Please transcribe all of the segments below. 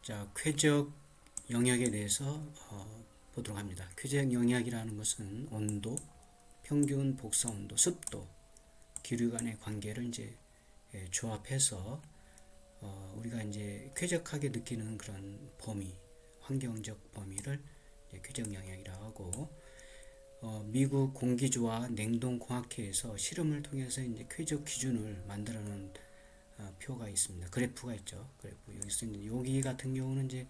자, 쾌적 영역에 대해서 보도록 합니다. 쾌적 영역이라는 것은 온도, 평균 복사 온도, 습도, 기류 간의 관계를 이제 조합해서 우리가 이제 쾌적하게 느끼는 그런 범위, 환경적 범위를 쾌적 영역이라고 하고, 미국 공기조화 냉동공학회에서 실험을 통해서 이제 쾌적 기준을 만들어 놓은 표가 있습니다. 그래프가 있죠. 그래프 여기서 이제 여기 같은 경우는 이제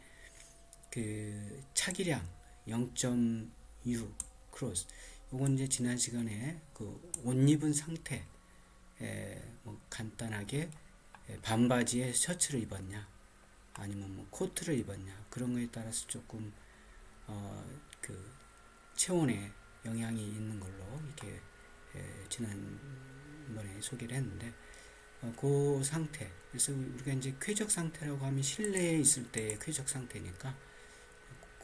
그 차기량 0.6 크로스. 요건 이제 지난 시간에 그 옷 입은 상태, 뭐 간단하게 반바지에 셔츠를 입었냐, 아니면 뭐 코트를 입었냐, 그런 거에 따라서 조금 그 체온에 영향이 있는 걸로 이렇게 지난번에 소개를 했는데, 그 상태. 그래서 우리가 이제 쾌적 상태라고 하면 실내에 있을 때의 쾌적 상태니까,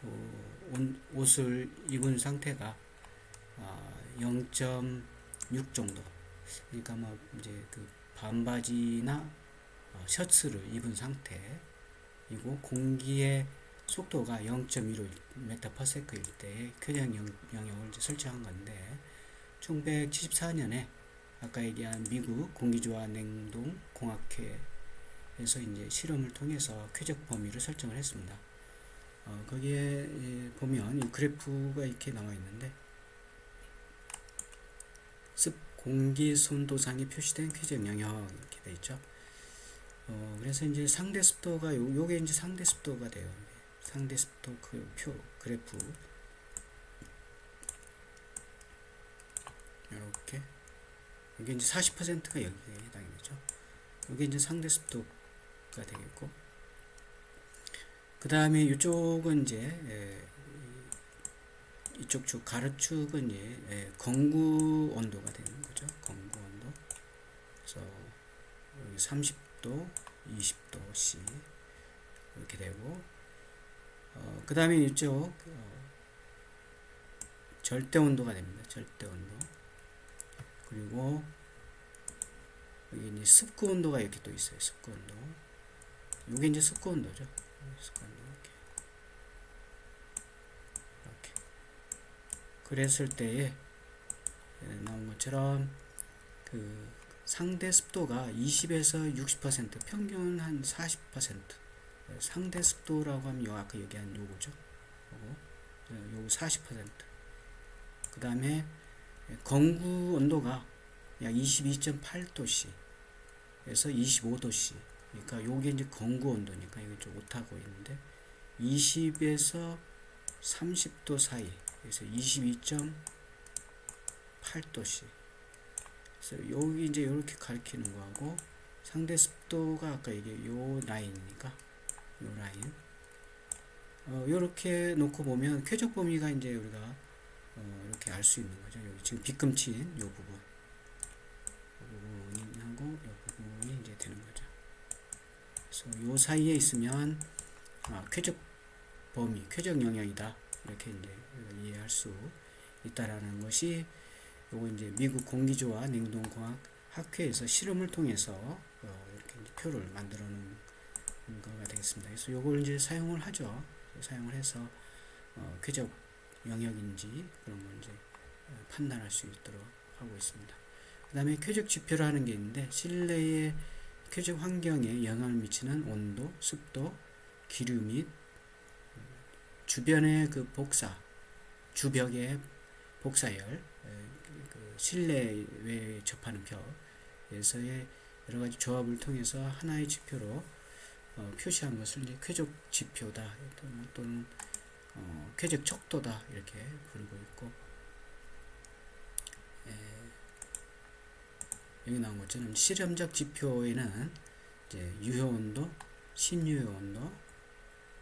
그 옷을 입은 상태가 0.6 정도. 그러니까 뭐 이제 그 반바지나 셔츠를 입은 상태이고, 공기의 속도가 0.15m/s일 때의 쾌적 영역을 이제 설정한 건데, 1974년에 아까 얘기한 미국 공기조화 냉동 공학회에서 이제 실험을 통해서 쾌적 범위를 설정을 했습니다. 거기에 보면 이 그래프가 이렇게 나와 있는데, 습 공기 손도상에 표시된 쾌적 영역 이렇게 돼 있죠. 그래서 이제 상대 습도가 요게 이제 상대 습도가 돼요. 상대 습도 그 표 그래프 이렇게, 이게 이제 40%가 여기에 해당이 되죠. 이게 이제 상대 습도가 되겠고, 그 다음에 이쪽은 이제 이쪽 축 가로축은 이제 건구 온도가 되는 거죠. 건구 온도. 그래서 여기 30도, 20도씩 이렇게 되고, 그 다음에 이쪽 절대 온도가 됩니다. 절대 온도. 그리고 여기 이제 습구 온도가 이렇게 또 있어요. 습구 온도. 이게 이제 습구 온도죠. 습구 온도 이렇게. 그랬을 때에 나온 것처럼 그 상대 습도가 20에서 60%, 평균 한 40%. 상대 습도라고 하면 아까 얘기한 요거죠. 요거 40%. 그 다음에 건구 온도가 약 22.8도씨에서 25도씨. 그러니까 요게 이제 건구 온도니까 이거 좀 못하고 있는데, 20에서 30도 사이. 그래서 22.8도씨. 그래서 여기 이제 이렇게 가리키는 거하고, 상대 습도가 아까 이게 요 라인이니까 요 라인. 요렇게 놓고 보면 쾌적 범위가 이제 우리가 이렇게 알 수 있는 거죠. 여기 지금 빗금치인 요 부분, 부분하고 요 부분이 이제 되는 거죠. 그래서 요 사이에 있으면 쾌적 범위, 쾌적 영역이다, 이렇게 이제 이해할 수 있다라는 것이 요거 이제 미국 공기조화 냉동공학 학회에서 실험을 통해서 이렇게 이제 표를 만들어 놓은 거가 되겠습니다. 그래서 요걸 이제 사용을 하죠. 사용을 해서 쾌적 영역인지 그런 걸 이제 판단할 수 있도록 하고 있습니다. 그 다음에 쾌적 지표를 하는 게 있는데, 실내의 쾌적 환경에 영향을 미치는 온도, 습도, 기류 및 주변의 그 복사, 주벽의 복사열, 그 실내에 접하는 벽에서의 여러 가지 조합을 통해서 하나의 지표로 표시한 것을 이제 쾌적 지표다, 또는 쾌적 척도다, 이렇게 부르고 있고, 여기 나온 것처럼 실험적 지표에는 이제 유효 온도, 신유효 온도,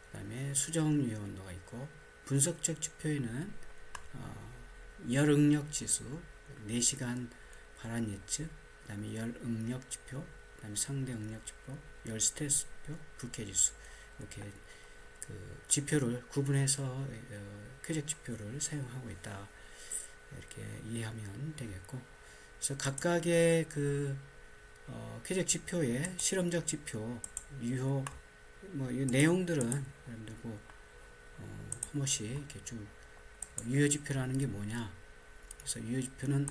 그 다음에 수정 유효 온도가 있고, 분석적 지표에는 열 응력 지수, 4시간 발환 예측, 그 다음에 열 응력 지표, 그 다음에 상대 응력 지표, 열 스트레스 지표, 불쾌 지수, 이렇게 그 지표를 구분해서 쾌적 지표를 사용하고 있다, 이렇게 이해하면 되겠고, 그래서 각각의 그 쾌적 지표의 실험적 지표, 유효 뭐 이 내용들은 여러분들 한 번씩 이렇게 쭉 유효지표라는 게 뭐냐. 그래서 유효지표는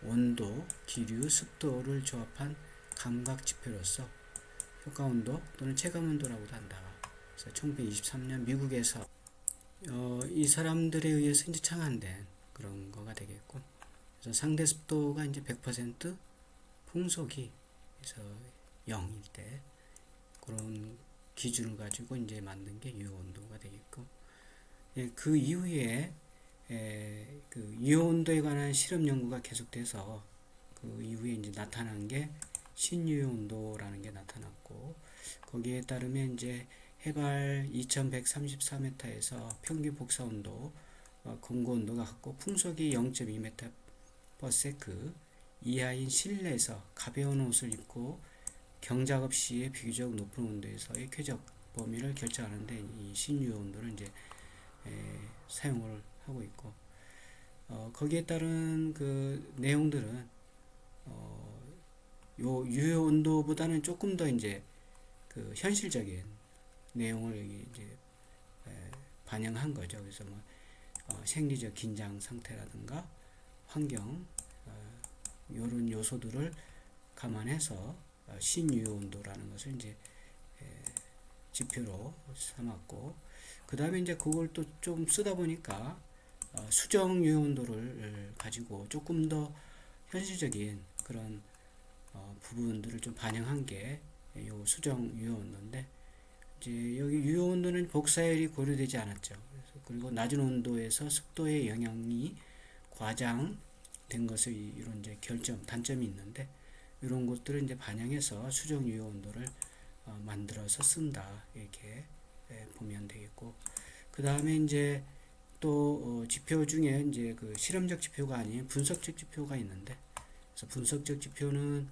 온도, 기류, 습도를 조합한 감각지표로서 효과온도 또는 체감온도라고도 한다. 그래서 1923년 미국에서 이 사람들에 의해서 이제 창안된 그런 거가 되겠고, 그래서 상대 습도가 이제 100%, 풍속이 그래서 0일 때 그런 기준을 가지고 이제 만든 게 유효온도가 되겠고, 예, 그 이후에 그 유효온도에 관한 실험 연구가 계속돼서 그 이후에 이제 나타난 게 신유효온도라는 게 나타났고, 거기에 따르면 이제 해발 2134m에서 평균 복사온도, 공고온도가 같고 풍속이 0.2m/s 이하인 실내에서 가벼운 옷을 입고 경작업 시에 비교적 높은 온도에서의 쾌적 범위를 결정하는데 이 신유효 온도를 이제 사용을 하고 있고, 거기에 따른 그 내용들은 요 유효 온도보다는 조금 더 이제 그 현실적인 내용을 이제 반영한 거죠. 그래서 뭐 생리적 긴장 상태라든가 환경 이런 요소들을 감안해서 신유효 온도라는 것을 이제 지표로 삼았고, 그 다음에 이제 그걸 또 좀 쓰다 보니까 수정 유효 온도를 가지고 조금 더 현실적인 그런 부분들을 좀 반영한 게 요 수정 유효 온도인데, 이제 여기 유효 온도는 복사열이 고려되지 않았죠. 그리고 낮은 온도에서 습도의 영향이 과장된 것을 이런 이제 단점이 있는데, 이런 것들을 이제 반영해서 수정 유효 온도를 만들어서 쓴다, 이렇게 보면 되겠고, 그 다음에 이제 또 지표 중에 이제 그 실험적 지표가 아닌 분석적 지표가 있는데, 그래서 분석적 지표는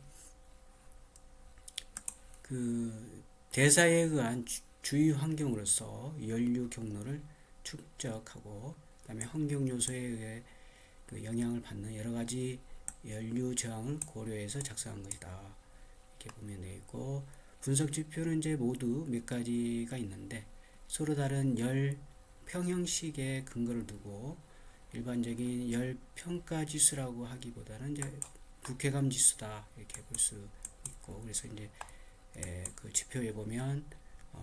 그 대사에 의한 주위 환경으로서 연료 경로를 축적하고, 그 다음에 환경 요소에 의해 그 영향을 받는 여러 가지 연료 저항을 고려해서 작성한 것이다, 이렇게 보면 되겠고, 분석 지표는 이제 모두 몇 가지가 있는데 서로 다른 열 평형식의 근거를 두고 일반적인 열 평가 지수라고 하기보다는 이제 불쾌감 지수다, 이렇게 볼 수 있고, 그래서 이제 그 지표에 보면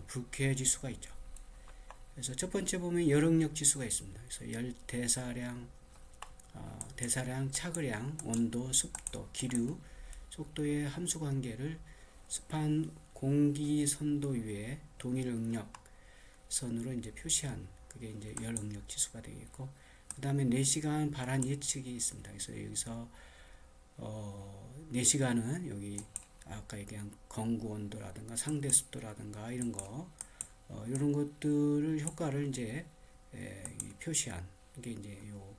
불쾌 지수가 있죠. 그래서 첫 번째 보면 열응력 지수가 있습니다. 그래서 열 대사량, 차거량, 온도, 습도, 기류, 속도의 함수 관계를 습한 공기 선도 위에 동일 응력 선으로 이제 표시한 그게 이제 열 응력 지수가 되겠고, 그 다음에 4시간 발한 예측이 있습니다. 그래서 여기서 4시간은 여기 아까 얘기한 건구 온도라든가 상대 습도라든가 이런 거 이런 것들을 효과를 이제 표시한 게 이제 요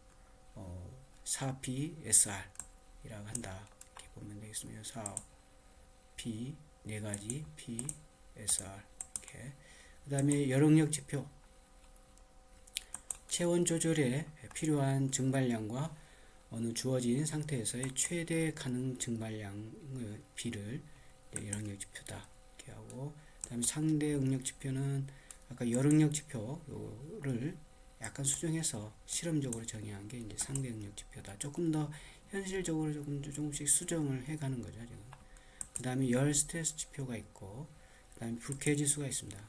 4PSR 이라고 한다, 이렇게 보면 되겠습니다. 4P 네 가지 PSR 이렇게. 그 다음에 열응력 지표, 체온 조절에 필요한 증발량과 어느 주어진 상태에서의 최대 가능 증발량의 비를 열응력 지표다, 이렇게 하고, 그 다음에 상대 응력 지표는 아까 열응력 지표를 약간 수정해서 실험적으로 정의한 게 이제 상대 응력 지표다. 조금 더 현실적으로 조금씩 수정을 해가는 거죠, 지금. 그 다음에 열 스트레스 지표가 있고, 그 다음에 불쾌 지수가 있습니다.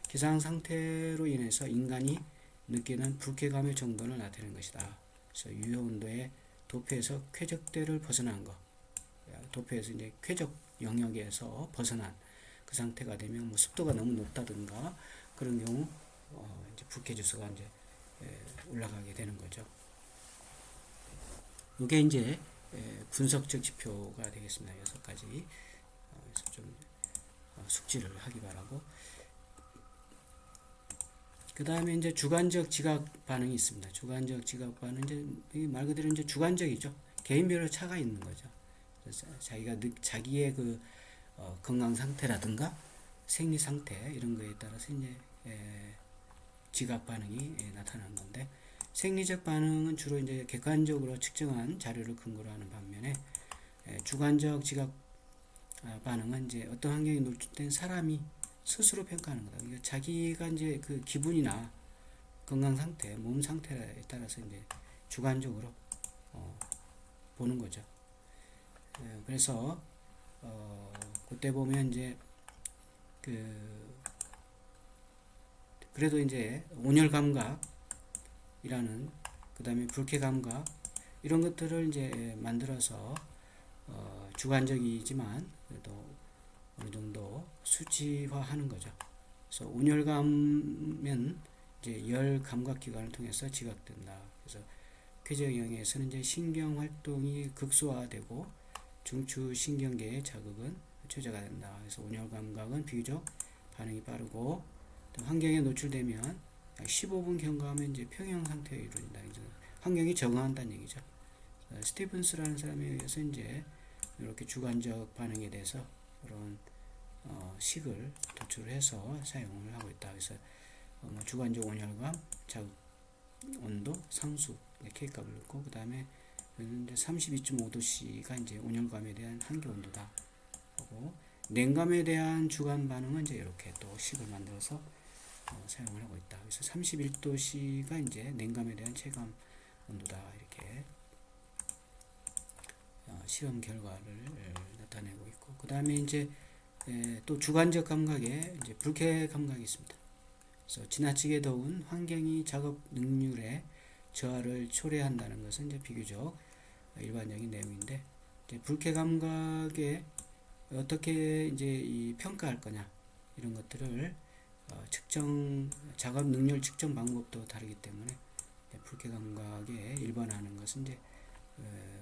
기상 상태로 인해서 인간이 느끼는 불쾌감의 정도를 나타내는 것이다. 그래서 유효 온도의 도표에서 쾌적대를 벗어난 거, 도표에서 이제 쾌적 영역에서 벗어난 그 상태가 되면 뭐 습도가 너무 높다든가 그런 경우 이제 불쾌 지수가 이제 올라가게 되는 거죠. 이게 이제 분석적 지표가 되겠습니다. 6가지. 그래서 좀 숙지를 하기 바라고. 그 다음에 이제 주관적 지각 반응이 있습니다. 주관적 지각 반응, 이제 말 그대로 이제 주관적이죠. 개인별로 차가 있는 거죠. 그래서 자기의 그 건강 상태라든가 생리 상태 이런 거에 따라서 이제 지각 반응이 나타나는 건데, 생리적 반응은 주로 이제 객관적으로 측정한 자료를 근거로 하는 반면에 주관적 지각 반응은 이제 어떤 환경에 노출된 사람이 스스로 평가하는 거다. 그러니까 자기가 이제 그 기분이나 건강 상태, 몸 상태에 따라서 이제 주관적으로 보는 거죠. 그래서 그때 보면 이제 그래도 이제 온열 감각이라는, 그 다음에 불쾌 감각, 이런 것들을 이제 만들어서 주관적이지만 그래도 어느 정도 수치화하는 거죠. 그래서 온열감은 이제 열 감각 기관을 통해서 지각된다. 그래서 쾌적 영역에서는 이제 신경 활동이 극소화되고 중추 신경계의 자극은 최저가 된다. 그래서 온열 감각은 비교적 반응이 빠르고, 환경에 노출되면 약 15분 경과하면 이제 평형 상태에 이루어진다. 환경이 적응한다는 얘기죠. 스티븐스라는 사람에 의해서 이제 이렇게 주관적 반응에 대해서 그런 식을 도출해서 사용을 하고 있다. 그래서 주관적 온열감, 자극, 온도, 상수, K값을 넣고, 그 다음에 32.5도씨가 이제 온열감에 대한 한계 온도다. 하고, 냉감에 대한 주관 반응은 이제 이렇게 또 식을 만들어서 사용을 하고 있다. 그래서 31도씨가 이제 냉감에 대한 체감 온도다. 이렇게 실험 결과를 나타내고 있고, 그 다음에 이제 또 주관적 감각에 이제 불쾌 감각이 있습니다. 그래서 지나치게 더운 환경이 작업 능률에 저하를 초래한다는 것은 이제 비교적 일반적인 내용인데, 이제 불쾌 감각에 어떻게 이제 이 평가할 거냐, 이런 것들을 측정, 작업 능률 측정 방법도 다르기 때문에 불쾌 감각에 일반화하는 것은 이제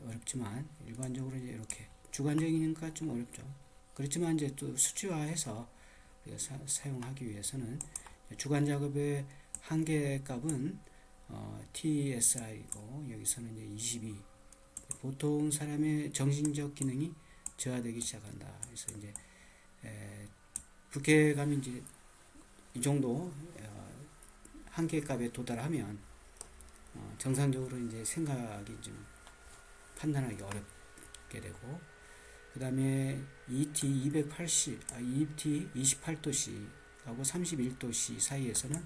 어렵지만, 일반적으로 이제 이렇게 주관적이니까 좀 어렵죠. 그렇지만 이제 또 수치화해서 우리가 사용하기 위해서는 주관 작업의 한계값은 TSI고, 여기서는 이제 22. 보통 사람의 정신적 기능이 저하되기 시작한다. 그래서 이제 불쾌감이 이제 이 정도 한계값에 도달하면 정상적으로 이제 생각이 좀 판단하기 어렵게 되고, 그 다음에 ET 28도씨하고 31도씨 사이에서는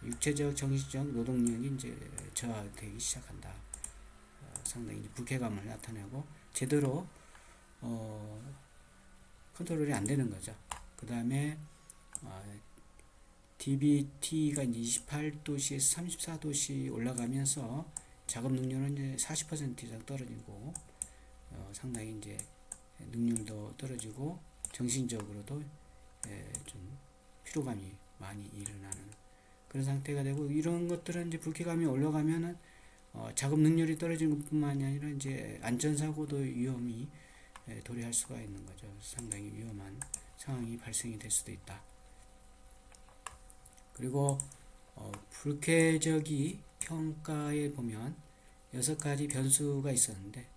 육체적, 정신적 노동력이 이제 저하되기 시작한다. 상당히 이제 불쾌감을 나타내고 제대로 컨트롤이 안 되는 거죠. 그 다음에 DBT가 이제 28도씨에서 34도씨 올라가면서 작업 능률은 이제 40% 이상 떨어지고, 상당히 이제 능률도 떨어지고 정신적으로도 좀 피로감이 많이 일어나는 그런 상태가 되고, 이런 것들은 이제 불쾌감이 올라가면은 작업 능률이 떨어지는 것뿐만이 아니라 이제 안전사고도 위험이 도래할 수가 있는 거죠. 상당히 위험한 상황이 발생이 될 수도 있다. 그리고 불쾌적이 평가에 보면 6가지 변수가 있었는데,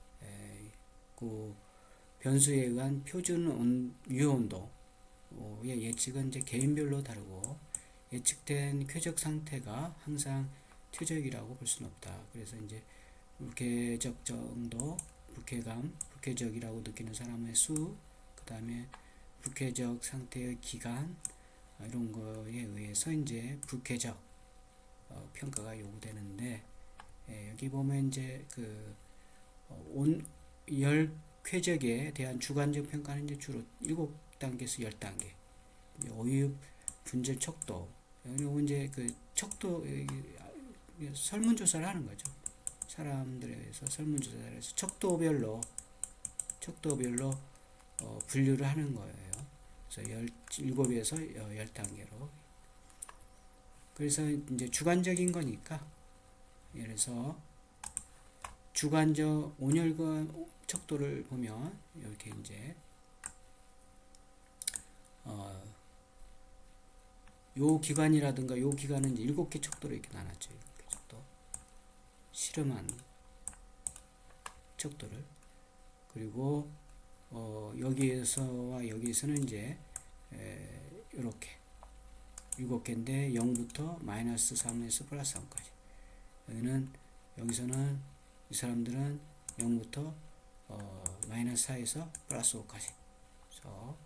그 변수에 의한 표준 유온도의 예측은 이제 개인별로 다르고, 예측된 쾌적 상태가 항상 최적이라고 볼 수는 없다. 그래서 이제 불쾌적 정도, 불쾌감, 불쾌적이라고 느끼는 사람의 수, 그 다음에 불쾌적 상태의 기간, 이런 거에 의해서 이제 불쾌적 평가가 요구되는데, 여기 보면 이제 열 쾌적에 대한 주관적 평가는 이제 주로 7단계에서 10단계. 오유 분절 척도. 요거 이제 척도 설문조사를 하는 거죠. 사람들에 의해서 설문조사를 해서 척도별로 분류를 하는 거예요. 그래서 17에서 10단계로. 그래서 이제 주관적인 거니까, 예를 들어서 주관적 온열감 척도를 보면 이렇게 이제 요 기관이라든가 요 기관은 이제 7개 척도로 이렇게 나눴죠. 7개 척도. 실험한 척도를. 그리고 여기에서와 여기에서는 이제 이렇게 7개인데 0부터 마이너스 3에서 플러스 3까지. 여기서는 이 사람들은 0부터 마이너스 4에서 플러스 5까지. 그래서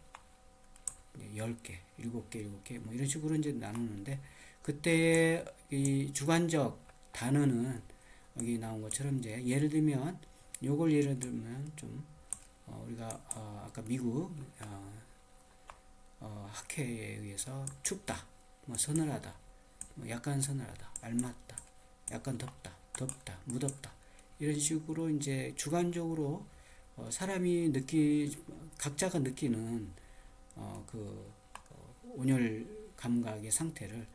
이제 10개, 7개, 7개 뭐 이런 식으로 이제 나누는데 그때 이 주관적 단어는 여기 나온 것처럼 이제 예를 들면 요걸 예를 들면 좀 우리가 아까 미국 학회에 의해서 춥다, 뭐 서늘하다, 뭐 약간 서늘하다, 알맞다, 약간 덥다, 무덥다 이런 식으로 이제 주관적으로 사람이 각자가 느끼는 온열 감각의 상태를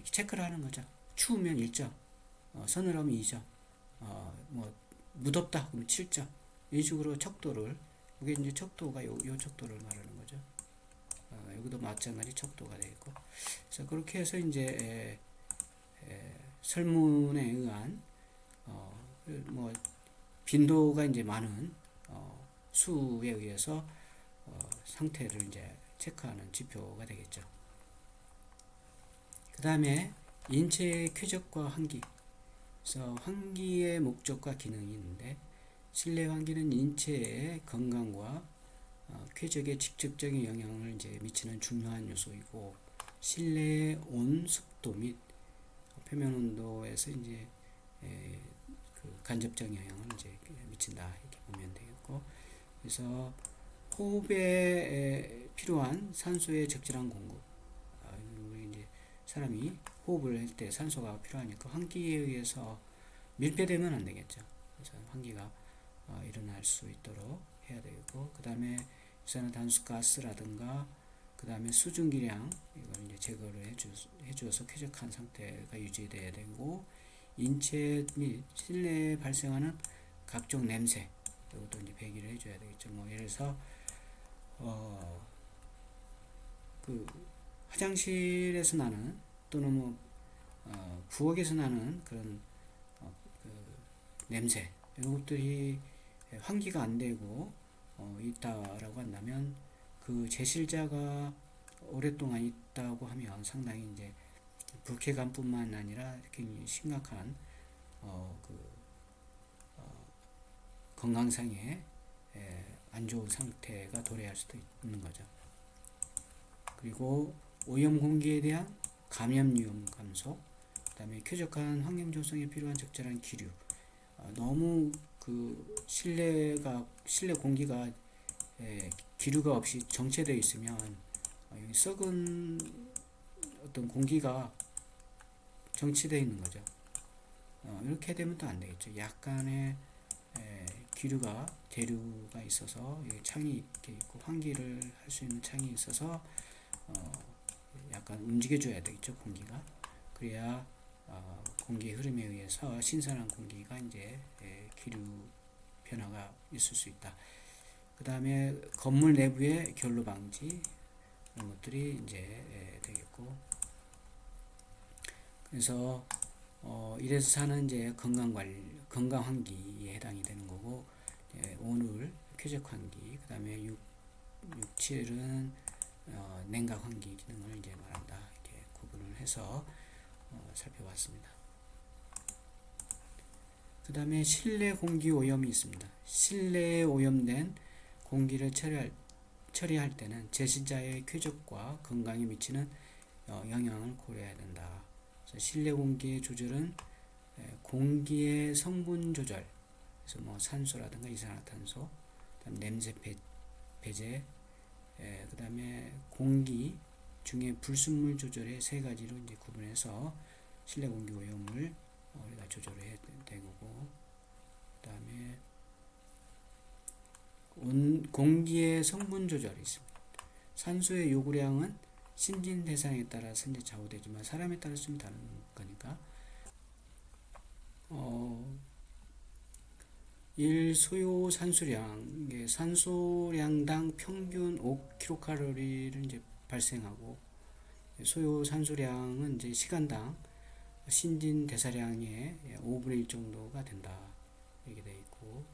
체크를 하는 거죠. 추우면 1점, 서늘하면 2점, 뭐 무덥다 그러면 7점 이런 식으로 척도를 이게 이제 척도가 요 척도를 말하는 거죠. 여기도 마찬가지 척도가 되겠고 그래서 그렇게 해서 이제 설문에 의한 뭐 빈도가 이제 많은 수에 의해서 상태를 이제 체크하는 지표가 되겠죠. 그 다음에 인체의 쾌적과 환기. 그래서 환기의 목적과 기능이 있는데 실내 환기는 인체의 건강과 쾌적에 직접적인 영향을 이제 미치는 중요한 요소이고 실내의 온, 습도 및 표면 온도에서 이제 그 간접적 영향을 이제 미친다 이렇게 보면 되겠고 그래서 호흡에 필요한 산소의 적절한 공급. 우리 이제 사람이 호흡을 할 때 산소가 필요하니까 환기에 의해서 밀폐되면 안 되겠죠. 그래서 환기가 일어날 수 있도록 해야 되고 그 다음에 이산화탄소가스라든가 그 다음에 수증기량 이걸 이제 제거를 해주어서 쾌적한 상태가 유지돼야 되고 인체 및 실내에 발생하는 각종 냄새 이것도 이제 배기를 해줘야 되겠죠. 뭐 예를 들어서 그 화장실에서 나는 또는 뭐 부엌에서 나는 그런 그 냄새 이런 것들이 환기가 안 되고 있다라고 한다면 그 제실자가 오랫동안 있다고 하면 상당히 이제 불쾌감뿐만 아니라 굉장히 심각한 건강상의 안 좋은 상태가 도래할 수도 있는 거죠. 그리고 오염 공기에 대한 감염 위험 감소, 그다음에 쾌적한 환경 조성에 필요한 적절한 기류. 너무 그 실내 공기가 기류가 없이 정체되어 있으면 여기 썩은 어떤 공기가 정체되어 있는 거죠. 이렇게 되면 또 안 되겠죠. 약간의 기류가 대류가 있어서 창이 이렇게 있고 환기를 할 수 있는 창이 있어서 약간 움직여줘야 되겠죠. 공기가 그래야 공기의 흐름에 의해서 신선한 공기가 이제 기류 변화가 있을 수 있다. 그 다음에 건물 내부의 결로 방지 이런 것들이 이제 되겠고 그래서 이래서 사는 이제 건강 환기에 해당이 되는 거고 온을 쾌적 환기 그 다음에 7은 냉각 환기 기능을 이제 말한다 이렇게 구분을 해서 살펴봤습니다. 그 다음에 실내 공기 오염이 있습니다. 실내에 오염된 공기를 처리할 때는 제신자의 쾌적과 건강에 미치는 영향을 고려해야 된다. 그래서 실내 공기의 조절은 공기의 성분 조절, 그래서 뭐 산소라든가 이산화탄소, 그다음 냄새 배제, 그 다음에 공기 중에 불순물 조절의 세 가지로 이제 구분해서 실내 공기 오염을 우리가 조절해야 되고, 그 다음에 공기의 성분 조절이 있습니다. 산소의 요구량은 신진대사량에 따라서 이제 좌우되지만 사람에 따라서 좀 다른 거니까 일 소요 산소량 산소량당 평균 5kcal를 이제 발생하고 소요 산소량은 이제 시간당 신진 대사량의 5분의 1 정도가 된다 이렇게 되어 있고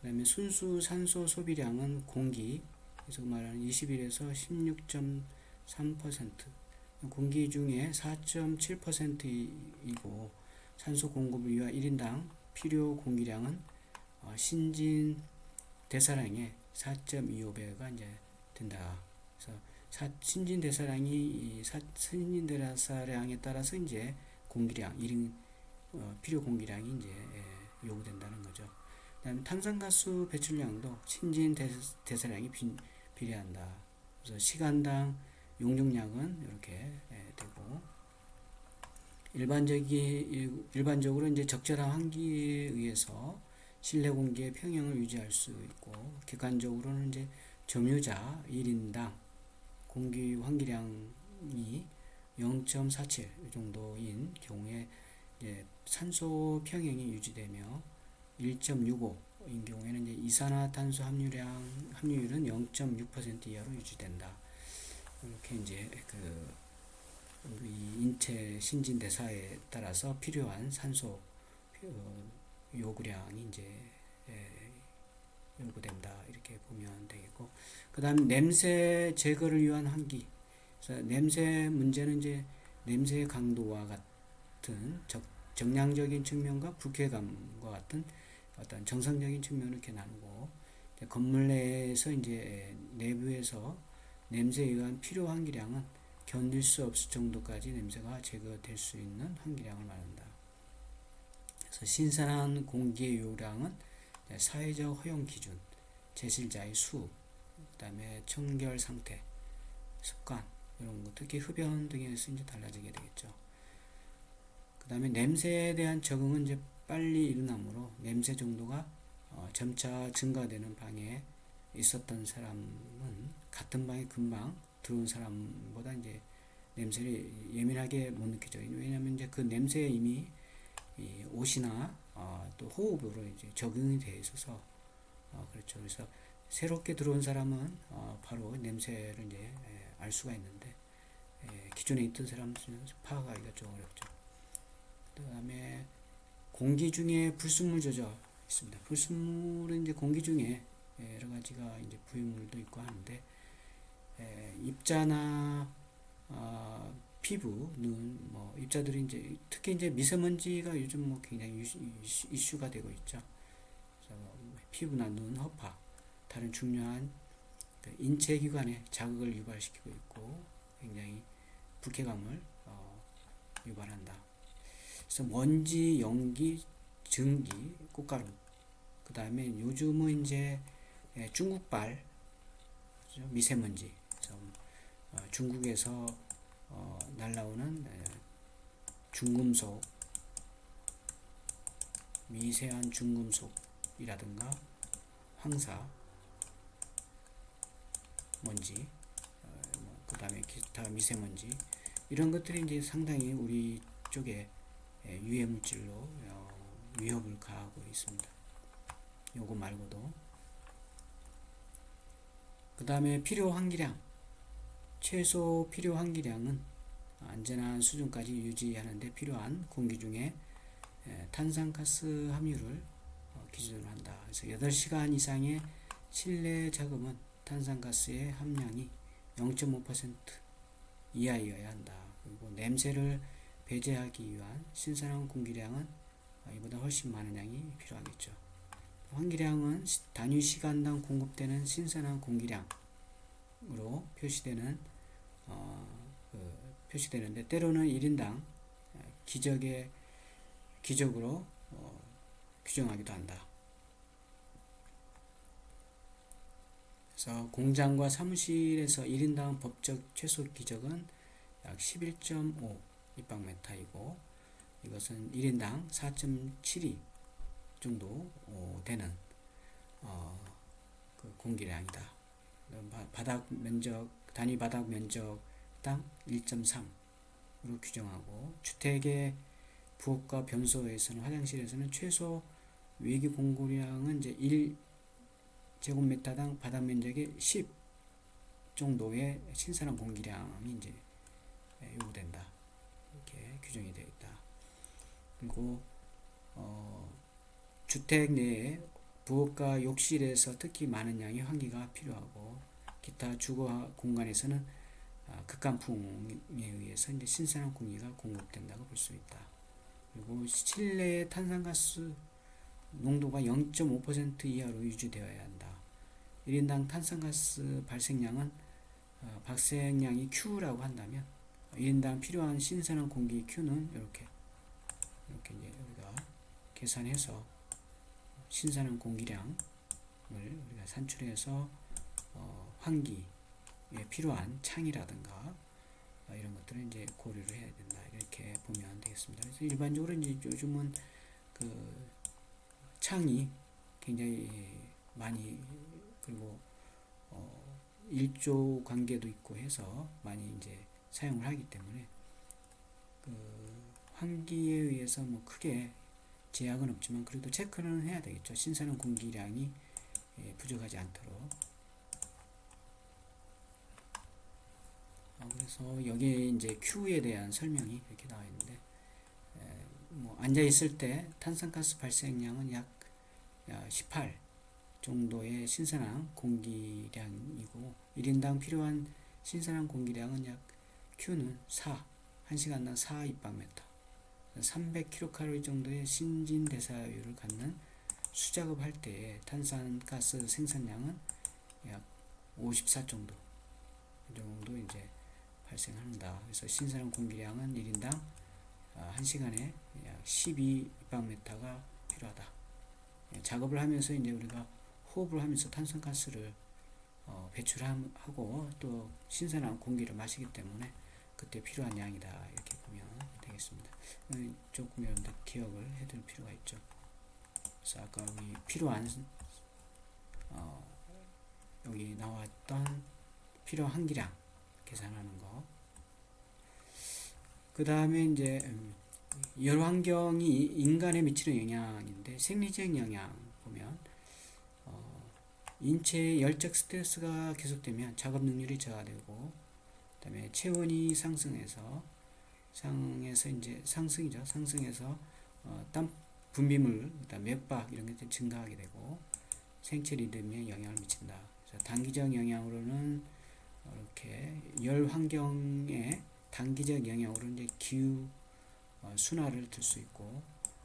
그다음에 순수 산소 소비량은 공기 그래서 말하는 21에서 16.3% 공기 중에 4.7%이고 산소 공급을 위한 1인당 필요 공기량은 신진 대사량의 4.25배가 이제 된다. 그래서 신진대사량에 따라서 이제 공기량, 필요 공기량이 이제 요구된다는 거죠. 그다음에 탄산가스 배출량도 신진대사량이 비례한다. 그래서 시간당 용적량은 이렇게 되고, 일반적으로 이제 적절한 환기에 의해서 실내 공기의 평형을 유지할 수 있고, 객관적으로는 이제 점유자 1인당 공기 환기량이 0.47 정도인 경우에 이제 산소 평형이 유지되며, 1.65인 경우에는 이제 이산화탄소 함유율은 0.6% 이하로 유지된다. 이렇게 이제 우리 인체 신진대사에 따라서 필요한 산소 요구량이 이제 요구된다, 이렇게 보면 되겠고, 그 다음 냄새 제거를 위한 환기. 그래서 냄새 문제는 이제 냄새의 강도와 같은 정량적인 측면과 불쾌감과 같은 어떤 정상적인 측면을 이렇게 나누고, 건물 내에서 이제 내부에서 냄새에 의한 필요 환기량은 견딜 수 없을 정도까지 냄새가 제거될 수 있는 환기량을 말한다. 그래서 신선한 공기의 요량은 사회적 허용 기준, 제실자의 수, 그 다음에 청결 상태, 습관, 이런 것, 특히 흡연 등에서 이제 달라지게 되겠죠. 그 다음에 냄새에 대한 적응은 이제 빨리 일어나므로 냄새 정도가 점차 증가되는 방에 있었던 사람은 같은 방에 금방 들어온 사람보다 이제 냄새를 예민하게 못 느끼죠. 왜냐하면 이제 그 냄새에 이미 옷이나 또 호흡으로 이제 적응이 되어 있어서 그렇죠. 그래서 새롭게 들어온 사람은 바로 냄새를 이제 알 수가 있는데, 기존에 있던 사람은 파악하기가 좀 어렵죠. 그 다음에 공기 중에 불순물 조절 있습니다. 불순물은 이제 공기 중에 여러 가지가 이제 부유물도 있고 하는데, 입자나 피부, 눈, 뭐 입자들이 이제 특히 이제 미세먼지가 요즘 뭐 굉장히 이슈가 되고 있죠. 그래서 피부나 눈, 허파, 다른 중요한 인체 기관에 자극을 유발시키고 있고 굉장히 불쾌감을 유발한다. 그래서 먼지, 연기, 증기, 꽃가루, 그 다음에 요즘은 이제 중국발 미세먼지, 중국에서 날라오는 중금속, 미세한 중금속이라든가 황사, 먼지, 그 다음에 기타 미세먼지, 이런 것들이 이제 상당히 우리 쪽에 유해 물질로 위협을 가하고 있습니다. 요거 말고도 그 다음에 필요 환기량, 최소 필요 환기량은 안전한 수준까지 유지하는 데 필요한 공기 중에 탄산가스 함유를 기준으로 한다. 그래서 8시간 이상의 실내 작업은 탄산가스의 함량이 0.5% 이하여야 한다. 그리고 냄새를 배제하기 위한 신선한 공기량은 이보다 훨씬 많은 양이 필요하겠죠. 환기량은 단위 시간당 공급되는 신선한 공기량으로 표시되는데, 때로는 1인당 기적으로 규정하기도 한다. 그래서 공장과 사무실에서 1인당 법적 최소 기적은 약 11.5 立方메타이고, 이것은 1인당 4.72 정도 되는 그 공기량이다. 단위 바닥 면적당 1.3으로 규정하고, 주택의 부엌과 변소에서는, 화장실에서는 최소 외기 공기량은 이제 1제곱미터당 바닥 면적의 10 정도의 신선한 공기량이 이제 요구된다. 이렇게 규정이 되어 있다. 그리고 주택 내에 부엌과 욕실에서 특히 많은 양의 환기가 필요하고, 기타 주거 공간에서는 극한풍에 의해서 이제 신선한 공기가 공급된다고 볼 수 있다. 그리고 실내의 탄산가스 농도가 0.5% 이하로 유지되어야 한다. 1인당 탄산가스 발생량은 발생량이 Q라고 한다면 1인당 필요한 신선한 공기 Q는 이렇게 이제 우리가 계산해서 신선한 공기량을 우리가 산출해서 환기에 필요한 창이라든가 이런 것들을 이제 고려를 해야 된다, 이렇게 보면 되겠습니다. 그래서 일반적으로 이제 요즘은 그 창이 굉장히 많이, 그리고 일조 관계도 있고 해서 많이 이제 사용을 하기 때문에 그 환기에 의해서 뭐 크게 제약은 없지만 그래도 체크는 해야 되겠죠. 신선한 공기량이 부족하지 않도록. 그래서 여기에 이제 Q에 대한 설명이 이렇게 나와 있는데, 뭐 앉아 있을 때 탄산가스 발생량은 약 18 정도의 신선한 공기량이고 1인당 필요한 신선한 공기량은 약 Q는 4, 1시간당 4 입방미터, 300kcal 정도의 신진대사율을 갖는 수작업할 때의 탄산가스 생산량은 약 54 정도, 이 정도 이제 발생한다. 그래서 신선한 공기량은 1인당 1시간에 약 12 입방미터가 필요하다. 작업을 하면서 이제 우리가 호흡을 하면서 탄산가스를 배출하고 또 신선한 공기를 마시기 때문에 그때 필요한 양이다, 이렇게 보면 되겠습니다. 조금 여러분들 기억을 해둘 필요가 있죠. 그래서 아까 여기 필요한 여기 나왔던 필요 한기량 계산하는 거. 그 다음에 이제 열 환경이 인간에 미치는 영향인데, 생리적 영향 보면 인체에 열적 스트레스가 계속되면 작업 능률이 저하되고, 그다음에 체온이 상승해서 이제 상승해서 땀 분비물, 그다음 맥박 이런 것들이 증가하게 되고 생체 리듬에 영향을 미친다. 그래서 단기적 영향으로는 이렇게 열 환경에 단기적 영향으로 이제 기후 순환을 들 수 있고,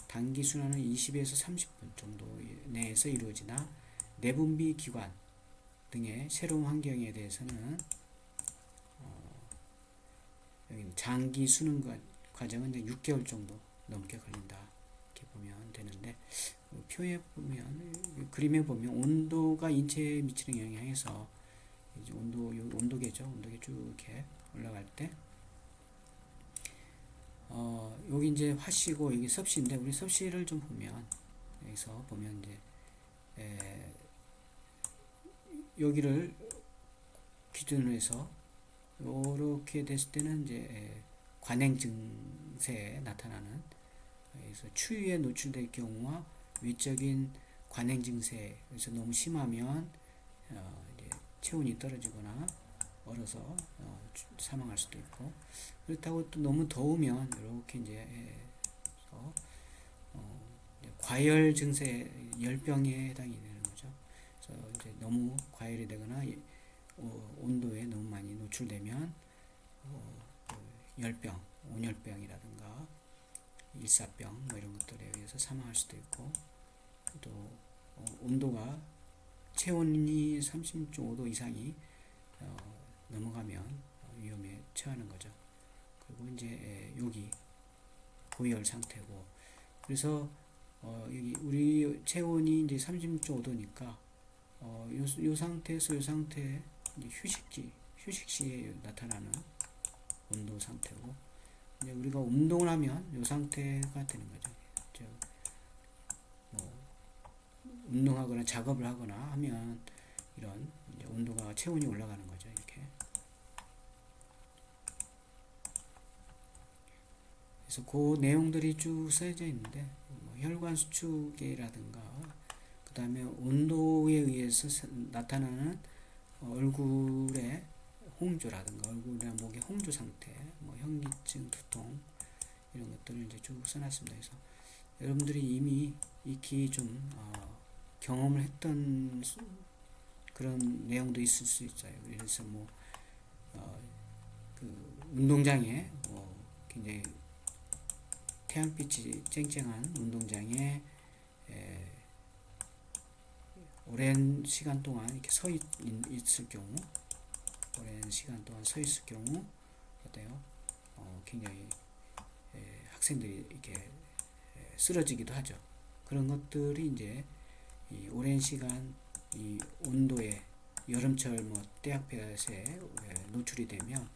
단기 순환은 20에서 30분 정도 내에서 이루어지나 내분비 기관 등의 새로운 환경에 대해서는 여기 장기 순환 과정은 이제 6개월 정도 넘게 걸린다, 이렇게 보면 되는데, 표에 보면, 그림에 보면 온도가 인체에 미치는 영향에서 이제 온도계죠. 온도계 쭉 이렇게 올라갈 때 여기 이제 화씨고 여기 섭씨인데, 우리 섭씨를 좀 보면, 여기서 보면 이제 여기를 기준으로 해서 이렇게 됐을 때는 이제 관행 증세에 나타나는, 그래서 추위에 노출될 경우와 외적인 관행 증세에서 너무 심하면 이제 체온이 떨어지거나 얼어서 사망할 수도 있고, 그렇다고 또 너무 더우면 이렇게 이제 과열 증세, 열병에 해당이 되는 거죠. 그래서 이제 너무 과열이 되거나 온도에 너무 많이 노출되면 열병, 온열병이라든가 일사병 뭐 이런 것들에 의해서 사망할 수도 있고, 또 온도가 체온이 36.5도 이상이 넘어가면 위험에 처하는 거죠. 그리고 이제 여기 고열 상태고, 그래서 여기 우리 체온이 이제 36.5도니까 요 상태에서 요 상태 이제 휴식 시에 나타나는 온도 상태고, 이제 우리가 운동을 하면 요 상태가 되는 거죠. 운동하거나 작업을 하거나 하면 이런 이제 온도가 체온이 올라가는 거죠. 이렇게. 그래서 그 내용들이 쭉 써져 있는데, 혈관 수축이라든가 그 다음에 온도에 의해서 나타나는 얼굴의 홍조라든가 얼굴이나 목의 홍조 상태, 뭐 현기증, 두통 이런 것들을 이제 쭉 써놨습니다. 그래서 여러분들이 이미 익히 좀 경험을 했던 그런 내용도 있을 수 있어요. 그래서 그 운동장에 굉장히 태양빛이 쨍쨍한 운동장에 오랜 시간 동안 이렇게 있을 경우, 오랜 시간 동안 서 있을 경우 어때요? 굉장히 학생들이 이렇게 쓰러지기도 하죠. 그런 것들이 이제 이 오랜 시간 이 온도에 여름철 뭐 태양볕에 노출이 되면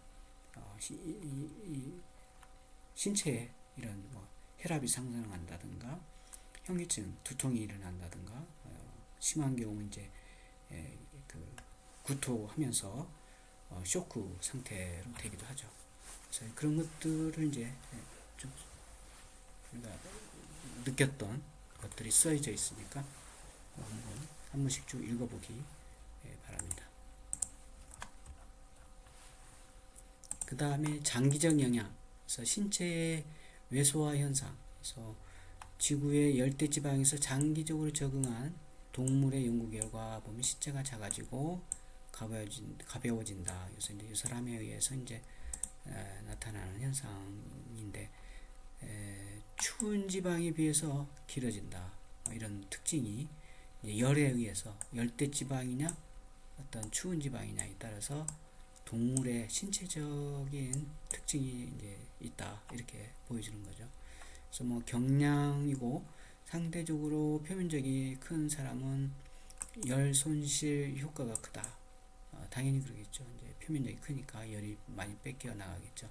신체에 이런 뭐 혈압이 상승한다든가 현기증, 두통이 일어난다든가 심한 경우 이제 그 구토하면서 쇼크 상태로 되기도 하죠. 그래서 그런 것들을 이제 좀 우리가 느꼈던 것들이 써져 있으니까 한 번씩 쭉 읽어보기 바랍니다. 그 다음에 장기적 영향, 그래서 신체의 외소화 현상, 그래서 지구의 열대지방에서 장기적으로 적응한 동물의 연구 결과 보면 신체가 작아지고 가벼워진다. 그래서 이제 사람에 의해서 이제 나타나는 현상인데 추운 지방에 비해서 길어진다. 이런 특징이 열에 의해서 열대지방이냐 어떤 추운 지방이냐에 따라서 동물의 신체적인 특징이 이제 있다 이렇게 보여주는 거죠. 그래서 뭐 경량이고 상대적으로 표면적이 큰 사람은 열 손실 효과가 크다. 당연히 그러겠죠. 이제 표면적이 크니까 열이 많이 뺏겨 나가겠죠.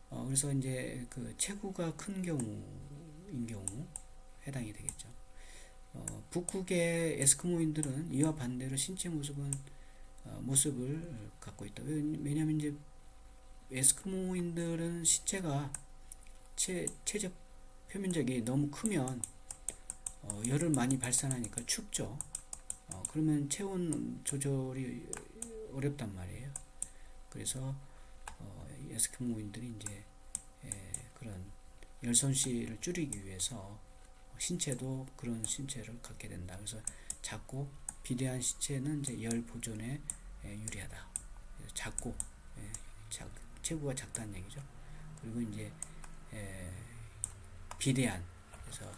그래서 이제 그 체구가 큰 경우인 경우 해당이 되겠죠. 북극의 에스키모인들은 이와 반대로 신체 모습을 갖고 있다. 왜냐하면 이제 에스키모인들은 신체가 체적 표면적이 너무 크면 열을 많이 발산하니까 춥죠. 그러면 체온 조절이 어렵단 말이에요. 그래서 에스키모인들이 이제 그런 열 손실을 줄이기 위해서 신체도 그런 신체를 갖게 된다. 그래서 작고 비대한 신체는 이제 열 보존에 유리하다. 작고 체구가 작다는 얘기죠. 그리고 이제 비대한, 그래서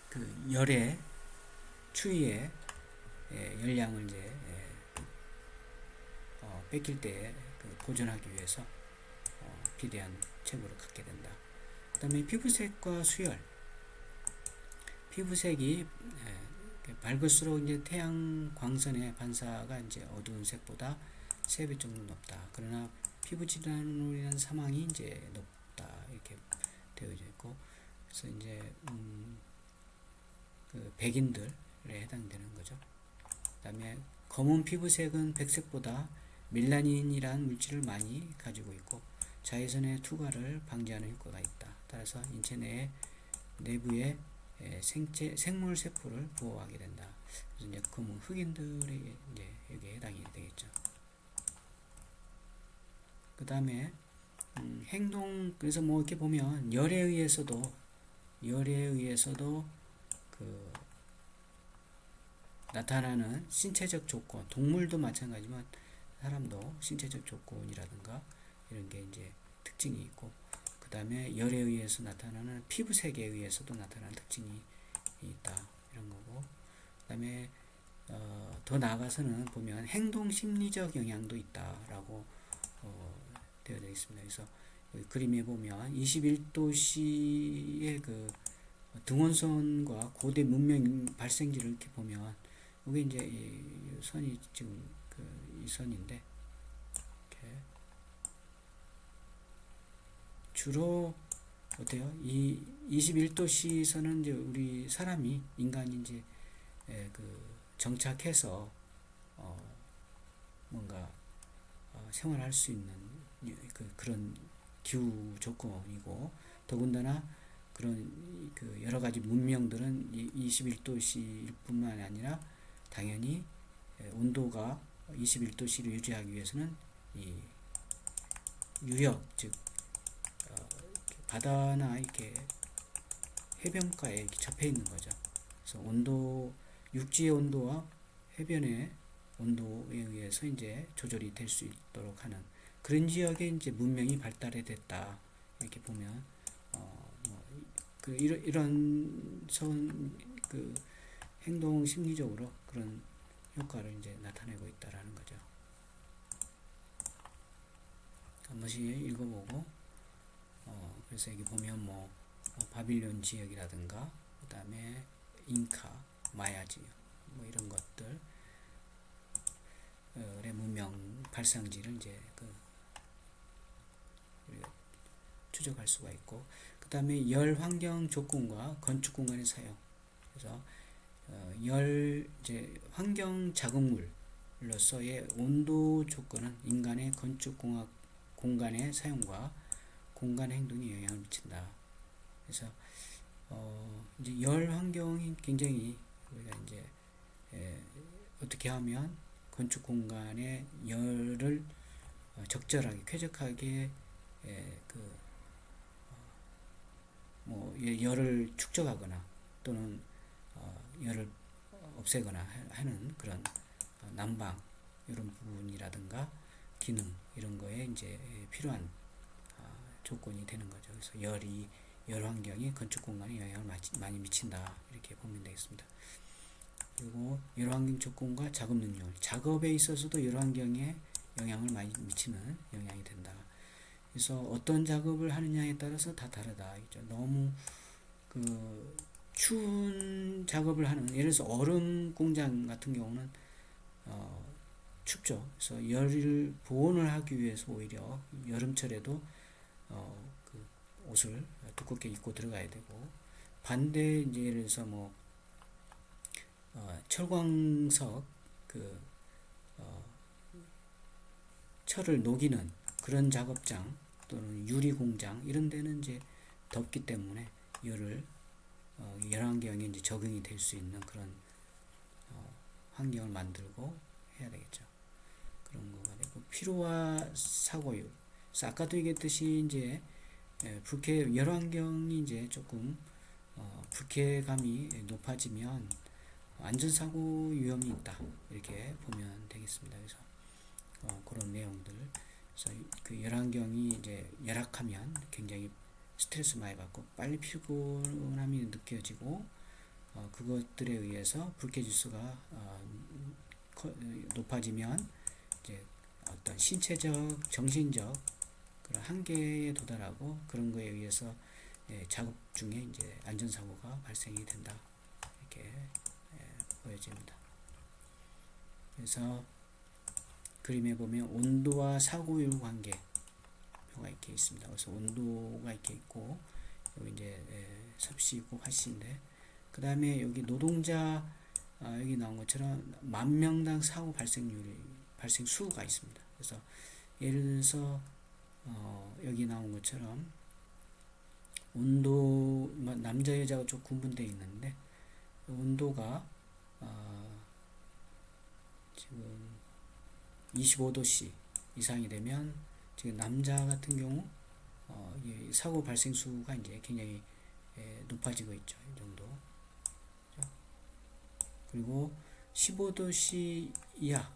그 열의 추위에 열량을 이제 뺏길 때 보존하기 위해서 비대한 체구를 갖게 된다. 그 다음에 피부색과 수열. 피부색이 밝을수록 이제 태양 광선의 반사가 이제 어두운 색보다 3배 정도 높다. 그러나 피부 질환으로 인한 사망이 이제 높다 이렇게 되어져 있고, 그래서 이제 그 백인들에 해당되는 거죠. 그다음에 검은 피부색은 백색보다 멜라닌이라는 물질을 많이 가지고 있고 자외선의 투과를 방지하는 효과가 있다. 따라서 인체 내부에 생물 세포를 보호하게 된다. 그래서 이제 검은 흑인들이 이제 여기에 해당이 되겠죠. 그 다음에 행동, 그래서 뭐 이렇게 보면 열에 의해서도 그 나타나는 신체적 조건, 동물도 마찬가지지만 사람도 신체적 조건이라든가 이런 게 이제 특징이 있고, 그 다음에 열에 의해서 나타나는 피부색에 의해서도 나타나는 특징이 있다 이런 거고, 그 다음에 더 나아가서는 보면 행동 심리적 영향도 있다라고 되어져 있습니다. 그래서 그림에 보면 21도씨의 그 등원선과 고대 문명 발생지를 이렇게 보면 이게 이제 이 선이 지금 이 선인데 이렇게 주로 어때요? 이 21도씨 선은 이제 우리 사람이 인간이 이제 그 정착해서 뭔가 생활할 수 있는 그런 기후 조건이고, 더군다나 그런 그 여러 가지 문명들은 21도씨일 뿐만 아니라 당연히 온도가 21도씨를 유지하기 위해서는 이 유역, 즉 바다나 이렇게 해변가에 이렇게 접해 있는 거죠. 그래서 육지의 온도와 해변의 온도에 의해서 이제 조절이 될 수 있도록 하는 그런 지역에 이제 문명이 발달해 됐다 이렇게 보면 이런 행동 심리적으로 그런 효과를 이제 나타내고 있다라는 거죠. 한 번씩 읽어보고, 그래서 여기 보면 뭐 바빌론 지역이라든가 그 다음에 잉카, 마야 지역 뭐 이런 것들 의 문명 발상지를 이제 추적할 수가 있고, 그 다음에 열 환경 조건과 건축 공간의 사용. 그래서 열 이제 환경 자극물로서의 온도 조건은 인간의 건축 공간의 사용과 공간 행동에 영향을 미친다. 그래서 이제 열 환경이 굉장히 우리가 이제 어떻게 하면 건축 공간의 열을 적절하게 쾌적하게 뭐 열을 축적하거나 또는 열을 없애거나 하는 그런 난방 이런 부분이라든가 기능 이런 거에 이제 필요한 조건이 되는 거죠. 그래서 열 환경이 건축 공간에 영향을 많이 미친다 이렇게 보면 되겠습니다. 그리고 열 환경 조건과 작업 능률, 작업에 있어서도 열 환경에 영향을 많이 미치는 영향이 된다. 그래서 어떤 작업을 하느냐에 따라서 다 다르다. 너무 추운 작업을 하는, 예를 들어서 얼음 공장 같은 경우는 춥죠. 그래서 열을 보온을 하기 위해서 오히려 여름철에도 옷을 두껍게 입고 들어가야 되고, 반대 이제 예를 들어서 뭐 철광석 철을 녹이는 그런 작업장 또는 유리 공장 이런 데는 이제 덥기 때문에 열을 열환경에 이제 적응이 될 수 있는 그런 환경을 만들고 해야 되겠죠. 그런 거가 되고, 피로와 사고율. 그래서 아까도 얘기했듯이 이제 열환경이 이제 조금 불쾌감이 높아지면 안전사고 위험이 있다 이렇게 보면 되겠습니다. 그래서 그런 내용들. 그래서 그 열환경이 이제 열악하면 굉장히 스트레스 많이 받고 빨리 피곤함이 느껴지고, 그것들에 의해서 불쾌지수가 높아지면 이제 어떤 신체적, 정신적 그런 한계에 도달하고, 그런 거에 의해서 작업 중에 이제 안전사고가 발생이 된다 이렇게 보여집니다. 그래서 그림에 보면 온도와 사고율 관계 표가 이렇게 있습니다. 그래서 온도가 이렇게 있고, 여기 이제 섭씨이고 화씨인데, 그 다음에 여기 노동자 여기 나온 것처럼 만 명당 사고 발생 수가 있습니다. 그래서 예를 들어서 여기 나온 것처럼 온도 남자 여자가 좀 구분되어 있는데, 온도가 지금 25도씨 이상이 되면 지금 남자 같은 경우 사고 발생 수가 이제 굉장히 높아지고 있죠. 이 정도. 그리고 15도씨 이하,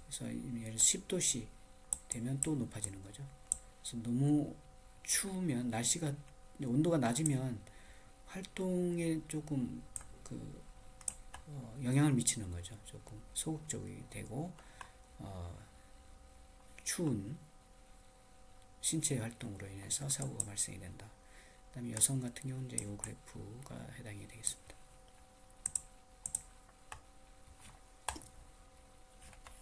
그래서 예를 10도씨 되면 또 높아지는 거죠. 그래서 너무 추우면, 날씨가 온도가 낮으면 활동에 조금 영향을 미치는 거죠. 조금 소극적이 되고 추운 신체 활동으로 인해서 사고가 발생이 된다. 그 다음에 여성 같은 경우는 이제 이 그래프가 해당이 되겠습니다.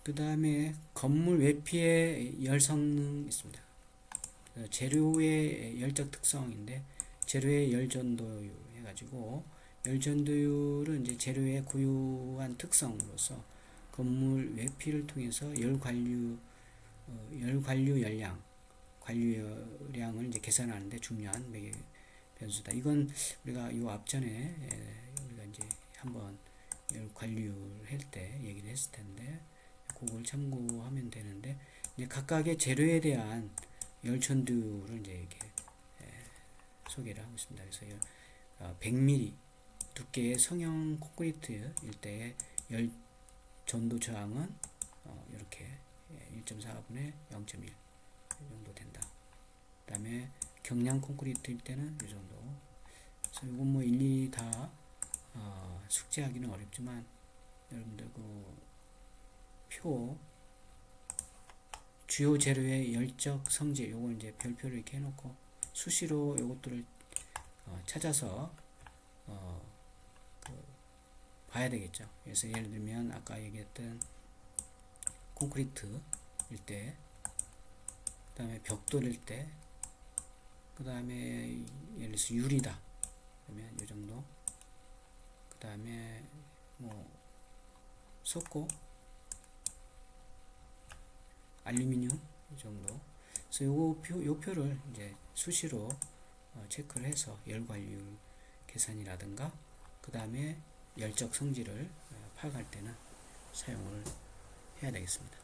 그 다음에 건물 외피의 열 성능 있습니다. 재료의 열적 특성인데, 재료의 열 전도율 해가지고, 열 전도율은 이제 재료의 고유한 특성으로서 건물 외피를 통해서 열 관류 관류량을 이제 계산하는데 중요한 매개 변수다. 이건 우리가 이 앞전에 우리가 이제 한번 열 관류를 할 때 얘기를 했을 텐데, 그걸 참고하면 되는데, 이제 각각의 재료에 대한 열 전도율을 이제 이렇게 소개를 하고 있습니다. 그래서 100mm 두께의 성형 콘크리트일 때의 열 전도 저항은 이렇게 1.4분의 0.1 정도 된다. 그 다음에 경량 콘크리트일 때는 이 정도. 그래서 이건 뭐 일일이 다 숙지하기는 어렵지만, 여러분들 표 주요 재료의 열적 성질, 요거 이제 별표를 이렇게 해놓고 수시로 요것들을 찾아서 그 봐야 되겠죠. 그래서 예를 들면 아까 얘기했던 콘크리트일 때, 그 다음에 벽돌일 때, 그 다음에 예를 들어서 유리다 그러면 요 정도, 그 다음에 뭐 석고, 알루미늄 이 정도. 그래서 요 표를 이제 수시로 체크를 해서 열관리율 계산이라든가 그 다음에 열적 성질을 파악할 때는 사용을 해야 되겠습니다.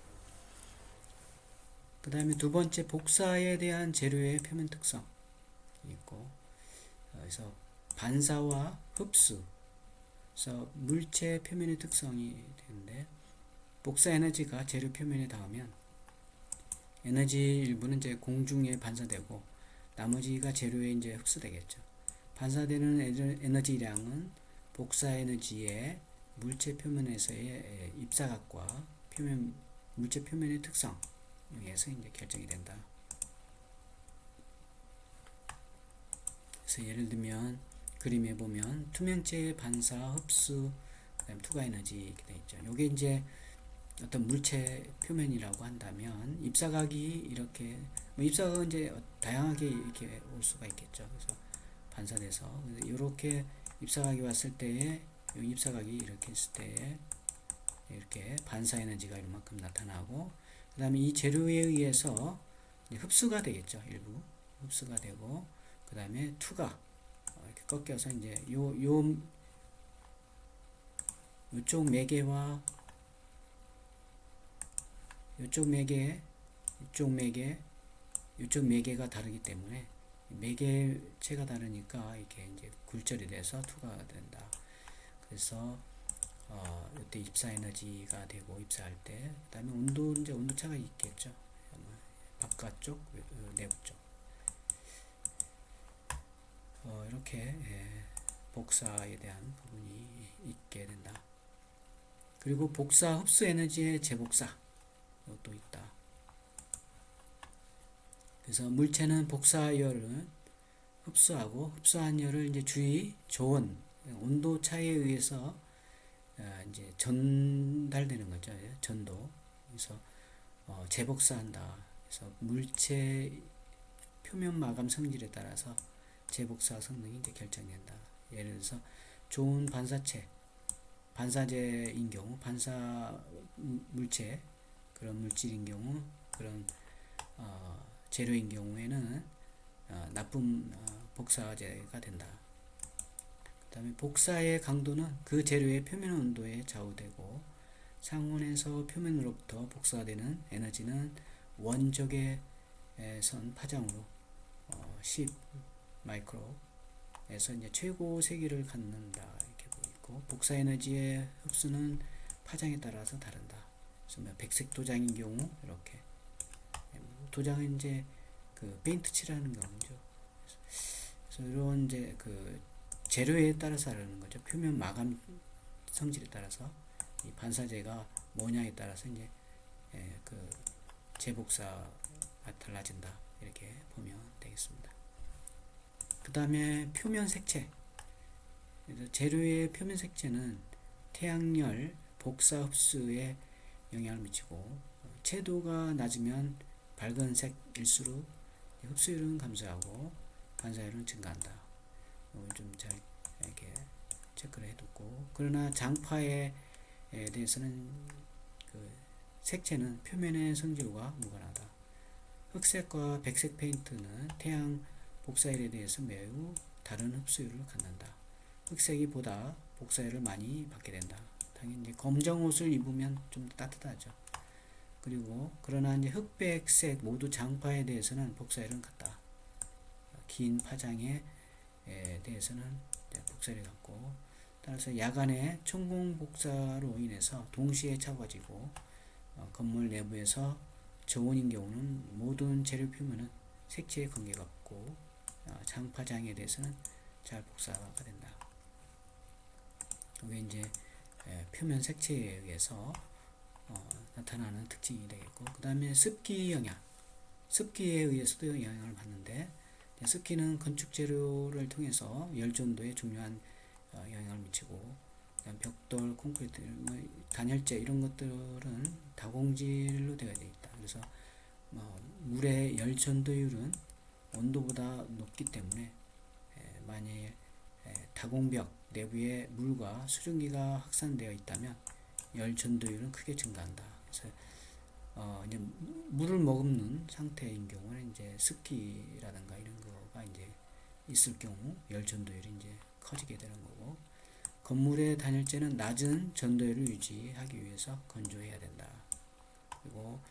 그 다음에 두 번째, 복사에 대한 재료의 표면 특성이 있고, 그래서 반사와 흡수, 그래서 물체 표면의 특성이 되는데, 복사 에너지가 재료 표면에 닿으면 에너지 일부는 이제 공중에 반사되고 나머지가 재료에 이제 흡수되겠죠. 반사되는 에너지량은 복사 에너지의 물체 표면에서의 입사각과 물체 표면의 특성에 의해서 이제 결정이 된다. 그래서 예를 들면 그림에 보면 투명체의 반사, 흡수, 그다음에 투과 에너지 이렇게 되어 있죠. 요게 이제 어떤 물체 표면이라고 한다면 입사각이 이렇게 입사각은 이제 다양하게 이렇게 올 수가 있겠죠. 그래서 반사돼서 이렇게 입사각이 왔을 때에 입사각이 이렇게 있을 때에 이렇게 반사 에너지가 이만큼 나타나고, 그 다음에 이 재료에 의해서 흡수가 되겠죠. 일부 흡수가 되고, 그 다음에 투가 이렇게 꺾여서 이제 요쪽 매개와 이쪽 매개, 이쪽 매개가 다르기 때문에 매개체가 다르니까 이렇게 이제 굴절이 돼서 투가 된다. 그래서 이때 입사 에너지가 되고 입사할 때, 그다음에 이제 온도 차가 있겠죠. 바깥쪽, 내부 쪽. 이렇게 복사에 대한 부분이 있게 된다. 그리고 복사 흡수 에너지의 재복사 이것도 있다. 그래서 물체는 복사열을 흡수하고 흡수한 열을 이제 주위 저온 온도 차에 의해서 이제 전달되는 거죠. 전도. 그래서 재복사한다. 그래서 물체 표면 마감 성질에 따라서 재복사 성능이 이제 결정된다. 예를 들어서 좋은 반사제인 경우, 반사 물체 그런 물질인 경우, 그런 재료인 경우에는 나쁜 복사제가 된다. 그 다음에 복사의 강도는 그 재료의 표면 온도에 좌우되고, 상온에서 표면으로부터 복사되는 에너지는 원적외 선 파장으로 10 마이크로에서 이제 최고 세기를 갖는다 이렇게 보이고, 복사 에너지의 흡수는 파장에 따라서 다른다. 그래서 백색 도장인 경우 이렇게, 도장은 이제 그 페인트 칠하는 경우죠. 그래서 이런 이제 그 재료에 따라서 다르는 거죠. 표면 마감 성질에 따라서 이 반사제가 뭐냐에 따라서 이제 그 재복사가 달라진다 이렇게 보면 되겠습니다. 그 다음에 표면 색채. 그래서 재료의 표면 색채는 태양열 복사 흡수에 영향을 미치고, 채도가 낮으면 밝은 색일수록 흡수율은 감소하고 반사율은 증가한다. 좀 잘 이렇게 체크를 해두고, 그러나 장파에 대해서는 그 색채는 표면의 성질과 무관하다. 흑색과 백색 페인트는 태양 복사율에 대해서 매우 다른 흡수율을 갖는다. 흑색이 보다 복사율을 많이 받게 된다. 당연히 이제 검정 옷을 입으면 좀 따뜻하죠. 그리고 그러나 이제 흑백색 모두 장파에 대해서는 복사율은 같다. 긴 파장에 대해서는 복사율이 같고, 따라서 야간에 천공 복사로 인해서 동시에 차가워지고 건물 내부에서 저온인 경우는 모든 재료 표면은 색채에 관계가 없고, 장파장에 대해서는 잘 복사가 된다. 이게 이제 표면 색채에 의해서 나타나는 특징이 되겠고, 그 다음에 습기 영향, 습기에 의해서도 영향을 받는데, 습기는 건축 재료를 통해서 열전도에 중요한 영향을 미치고, 그다음 벽돌, 콘크리트, 단열재 이런 것들은 다공질로 되어 있다. 그래서 물의 열전도율은 온도보다 높기 때문에 만일 다공벽 내부에 물과 수증기가 확산되어 있다면 열전도율은 크게 증가한다. 그래서 이제 물을 머금는 상태인 경우는 이제 습기라든가 이런 거가 이제 있을 경우 열전도율이 이제 커지게 되는 거고, 건물의 단열재는 낮은 전도율을 유지하기 위해서 건조해야 된다. 그리고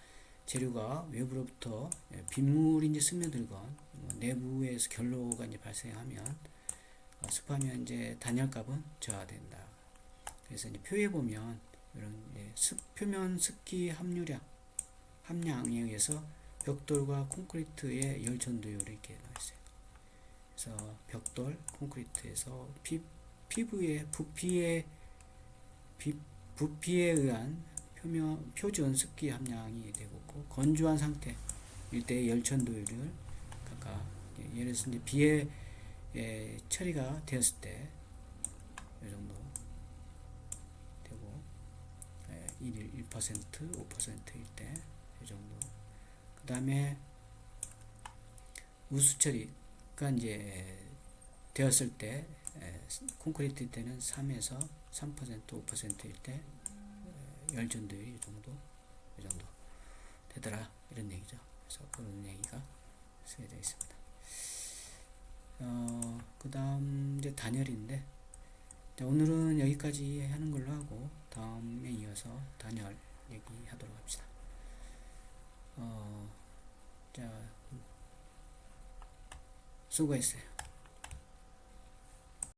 재료가 외부로부터 빗물이 이제 스며들건 내부에서 결로가 이제 발생하면 습하면 이제 단열값은 저하된다. 그래서 이제 표에 보면 이런 표면 습기 함량에 의해서 벽돌과 콘크리트의 열 전도율이 이렇게 나와 있어요. 그래서 벽돌, 콘크리트에서 피부의 부피에 의한 표준 습기 함량이 되고, 건조한 상태일 때의 열 전도율을 각각 예를 들어서 이제 비에 처리가 되었을 때 이 정도 되고, 1%, 5%일 때 이 정도. 그 다음에 우수 처리가 이제 되었을 때 콘크리트 때는 3에서 3%, 5%일 때 열전도율이 이 정도 되더라, 이런 얘기죠. 그래서 그런 얘기가 쓰여져 있습니다. 그 다음 이제 단열인데, 오늘은 여기까지 하는 걸로 하고 다음에 이어서 단열 얘기하도록 합시다. 자, 수고했어요.